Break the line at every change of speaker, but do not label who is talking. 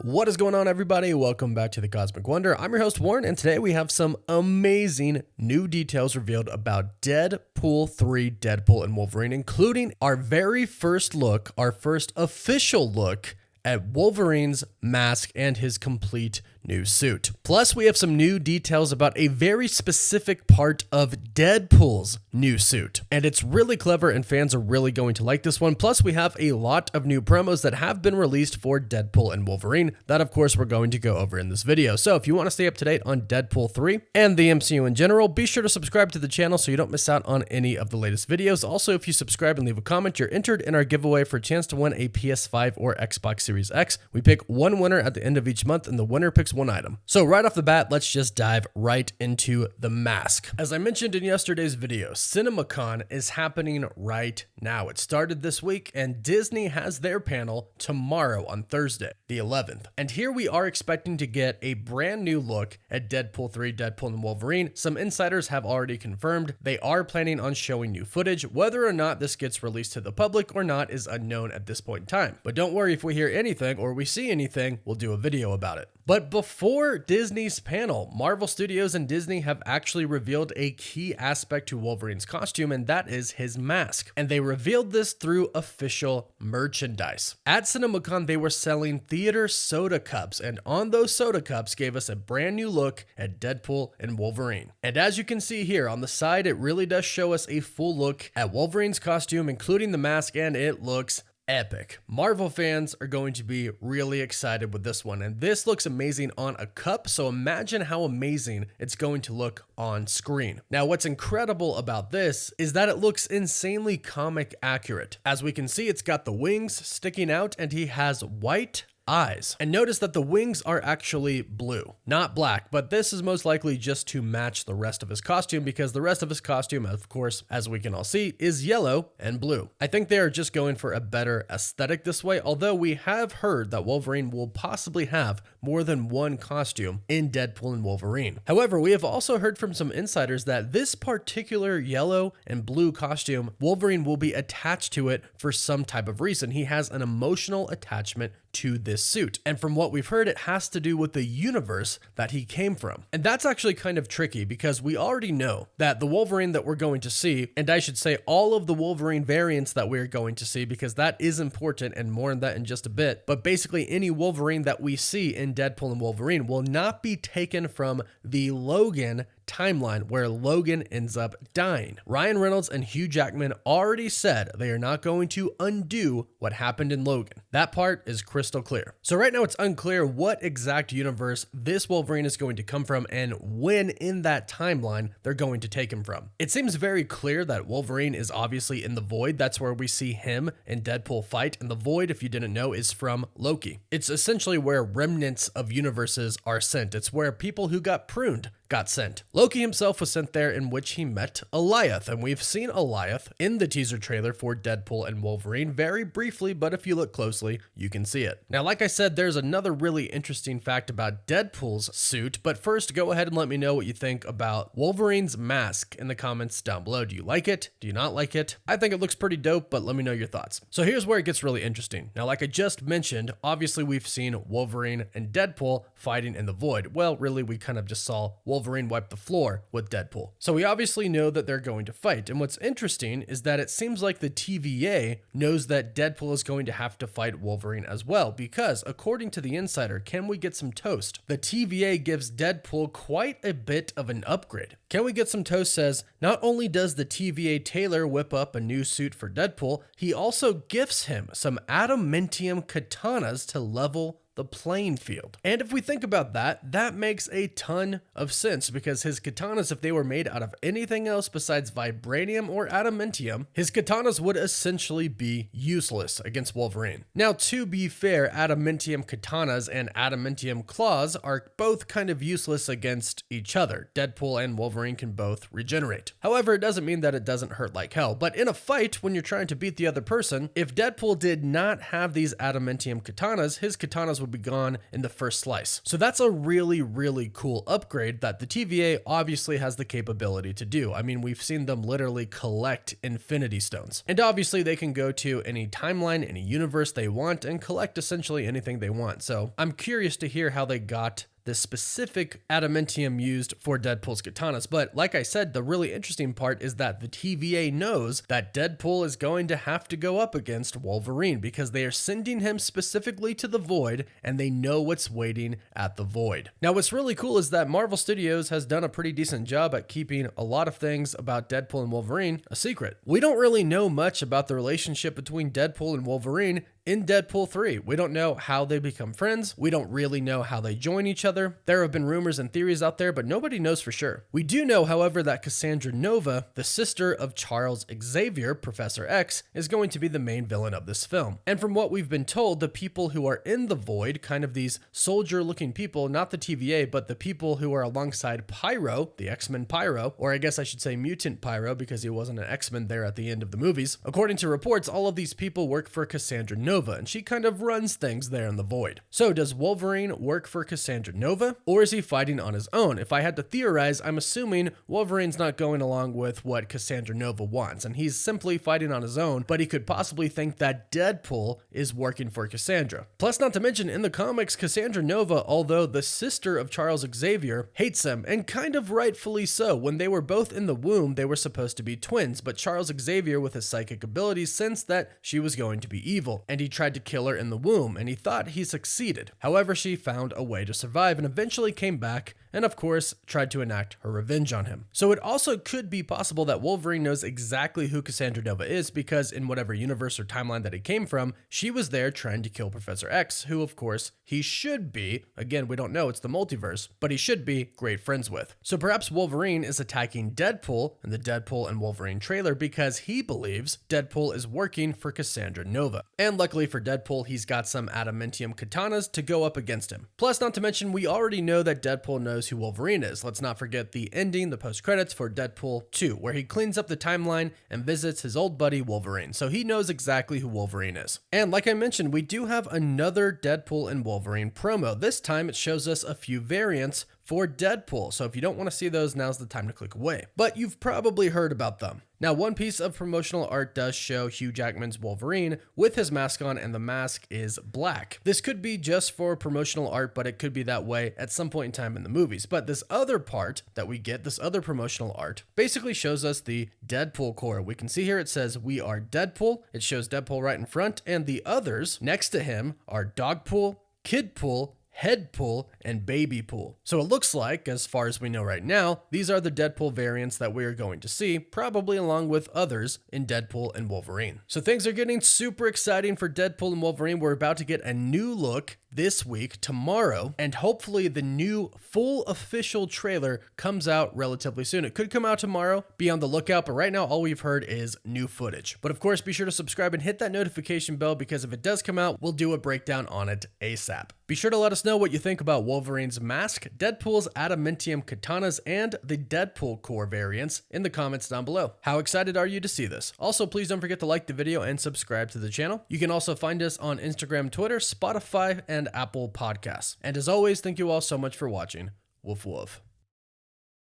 What is going on, everybody? Welcome back to the Cosmic Wonder. I'm your host, Warren, and today we have some amazing new details revealed about Deadpool 3, Deadpool and Wolverine, including our very first look, our first official look at Wolverine's mask and his complete new suit. Plus, we have some new details about a very specific part of Deadpool's new suit. And it's really clever and fans are really going to like this one. Plus, we have a lot of new promos that have been released for Deadpool and Wolverine that, of course, we're going to go over in this video. So if you want to stay up to date on Deadpool 3 and the MCU in general, be sure to subscribe to the channel so you don't miss out on any of the latest videos. Also, if you subscribe and leave a comment, you're entered in our giveaway for a chance to win a PS5 or Xbox Series X. We pick one winner at the end of each month, and the winner picks one item. So right off the bat, let's just dive right into the mask. As I mentioned in yesterday's video, CinemaCon is happening right now. It started this week, and Disney has their panel tomorrow on Thursday, the 11th. And here we are expecting to get a brand new look at Deadpool 3, Deadpool and Wolverine. Some insiders have already confirmed they are planning on showing new footage. Whether or not this gets released to the public or not is unknown at this point in time. But don't worry, if we hear anything or we see anything, we'll do a video about it. But before Disney's panel, Marvel Studios and Disney have actually revealed a key aspect to Wolverine's costume, and that is his mask. And they revealed this through official merchandise. At CinemaCon, they were selling theater soda cups, and on those soda cups gave us a brand new look at Deadpool and Wolverine. And as you can see here on the side, it really does show us a full look at Wolverine's costume, including the mask, and it looks epic. Marvel fans are going to be really excited with this one, and this looks amazing on a cup, so imagine how amazing it's going to look on screen. Now, what's incredible about this is that it looks insanely comic accurate. As we can see, it's got the wings sticking out, and he has white eyes. And notice that the wings are actually blue, not black, but this is most likely just to match the rest of his costume, because the rest of his costume, of course, as we can all see, is yellow and blue. I think they are just going for a better aesthetic this way, although we have heard that Wolverine will possibly have more than one costume in Deadpool and Wolverine. However, we have also heard from some insiders that this particular yellow and blue costume, Wolverine will be attached to it for some type of reason. He has an emotional attachment to this suit. And from what we've heard, it has to do with the universe that he came from. And that's actually kind of tricky because we already know that the Wolverine that we're going to see, and I should say all of the Wolverine variants that we're going to see, because that is important, and more on that in just a bit, but basically any Wolverine that we see in Deadpool and Wolverine will not be taken from the Logan timeline where Logan ends up dying. Ryan Reynolds and Hugh Jackman already said they are not going to undo what happened in Logan. That part is crystal clear. So right now it's unclear what exact universe this Wolverine is going to come from and when in that timeline they're going to take him from. It seems very clear that Wolverine is obviously in the Void. That's where we see him and Deadpool fight, and the Void, if you didn't know, is from Loki. It's essentially where remnants of universes are sent. It's where people who got pruned got sent. Loki himself was sent there, in which he met Alioth, and we've seen Alioth in the teaser trailer for Deadpool and Wolverine very briefly, but if you look closely, you can see it. Now, like I said, there's another really interesting fact about Deadpool's suit, but first, go ahead and let me know what you think about Wolverine's mask in the comments down below. Do you like it? Do you not like it? I think it looks pretty dope, but let me know your thoughts. So here's where it gets really interesting. Now, like I just mentioned, obviously we've seen Wolverine and Deadpool fighting in the Void. Well, really, we kind of just saw Wolverine wipe the floor with Deadpool. So we obviously know that they're going to fight. And what's interesting is that it seems like the TVA knows that Deadpool is going to have to fight Wolverine as well, because according to the insider, can we get some toast? The TVA gives Deadpool quite a bit of an upgrade. Can we get some toast says, not only does the TVA tailor whip up a new suit for Deadpool, he also gifts him some adamantium katanas to level the playing field. And if we think about that, that makes a ton of sense, because his katanas, if they were made out of anything else besides vibranium or adamantium, his katanas would essentially be useless against Wolverine. Now, to be fair, adamantium katanas and adamantium claws are both kind of useless against each other. Deadpool and Wolverine can both regenerate. However, it doesn't mean that it doesn't hurt like hell, but in a fight, when you're trying to beat the other person, if Deadpool did not have these adamantium katanas, his katanas would be gone in the first slice. So that's a really, really cool upgrade that the TVA obviously has the capability to do. I mean, we've seen them literally collect Infinity Stones. And obviously they can go to any timeline, any universe they want and collect essentially anything they want. So I'm curious to hear how they got the specific adamantium used for Deadpool's katanas. But like I said, the really interesting part is that the TVA knows that Deadpool is going to have to go up against Wolverine because they are sending him specifically to the Void and they know what's waiting at the Void. Now, what's really cool is that Marvel Studios has done a pretty decent job at keeping a lot of things about Deadpool and Wolverine a secret. We don't really know much about the relationship between Deadpool and Wolverine in Deadpool 3. We don't know how they become friends. We don't really know how they join each other. There have been rumors and theories out there, but nobody knows for sure. We do know, however, that Cassandra Nova, the sister of Charles Xavier, Professor X, is going to be the main villain of this film. And from what we've been told, the people who are in the Void, kind of these soldier-looking people, not the TVA, but the people who are alongside Pyro, the X-Men Pyro, or I guess I should say Mutant Pyro because he wasn't an X-Men there at the end of the movies. According to reports, all of these people work for Cassandra Nova, and she kind of runs things there in the Void. So does Wolverine work for Cassandra Nova, or is he fighting on his own? If I had to theorize, I'm assuming Wolverine's not going along with what Cassandra Nova wants, and he's simply fighting on his own, but he could possibly think that Deadpool is working for Cassandra. Plus, not to mention, in the comics, Cassandra Nova, although the sister of Charles Xavier, hates him, and kind of rightfully so. When they were both in the womb, they were supposed to be twins, but Charles Xavier, with his psychic abilities, sensed that she was going to be evil, and he tried to kill her in the womb, and he thought he succeeded. However, she found a way to survive and eventually came back and of course tried to enact her revenge on him. So it also could be possible that Wolverine knows exactly who Cassandra Nova is because in whatever universe or timeline that he came from, she was there trying to kill Professor X, who of course he should be, again we don't know, it's the multiverse, but he should be great friends with. So perhaps Wolverine is attacking Deadpool in the Deadpool and Wolverine trailer because he believes Deadpool is working for Cassandra Nova. And luckily for Deadpool, he's got some adamantium katanas to go up against him. Plus, not to mention, we already know that Deadpool knows who Wolverine is. Let's not forget the ending, the post-credits for Deadpool 2, where he cleans up the timeline and visits his old buddy Wolverine. So he knows exactly who Wolverine is. And like I mentioned, we do have another Deadpool and Wolverine promo. This time it shows us a few variants for Deadpool. So if you don't want to see those, now's the time to click away. But you've probably heard about them. Now, one piece of promotional art does show Hugh Jackman's Wolverine with his mask on, and the mask is black. This could be just for promotional art, but it could be that way at some point in time in the movies. But this other part that we get, this other promotional art, basically shows us the Deadpool core. We can see here it says, "We are Deadpool." It shows Deadpool right in front, and the others next to him are Dogpool, Kidpool, Headpool, and Babypool. So it looks like, as far as we know right now, these are the Deadpool variants that we are going to see, probably along with others in Deadpool and Wolverine. So things are getting super exciting for Deadpool and Wolverine. We're about to get a new look this week, tomorrow, and hopefully the new full official trailer comes out relatively soon. It could come out tomorrow. Be on the lookout, but right now all we've heard is new footage. But of course, be sure to subscribe and hit that notification bell because if it does come out, we'll do a breakdown on it ASAP. Be sure to let us know what you think about Wolverine's mask, Deadpool's adamantium katanas, and the Deadpool core variants in the comments down below. How excited are you to see this? Also, please don't forget to like the video and subscribe to the channel. You can also find us on Instagram, Twitter, Spotify, and Apple Podcasts. And as always, thank you all so much for watching. Woof woof.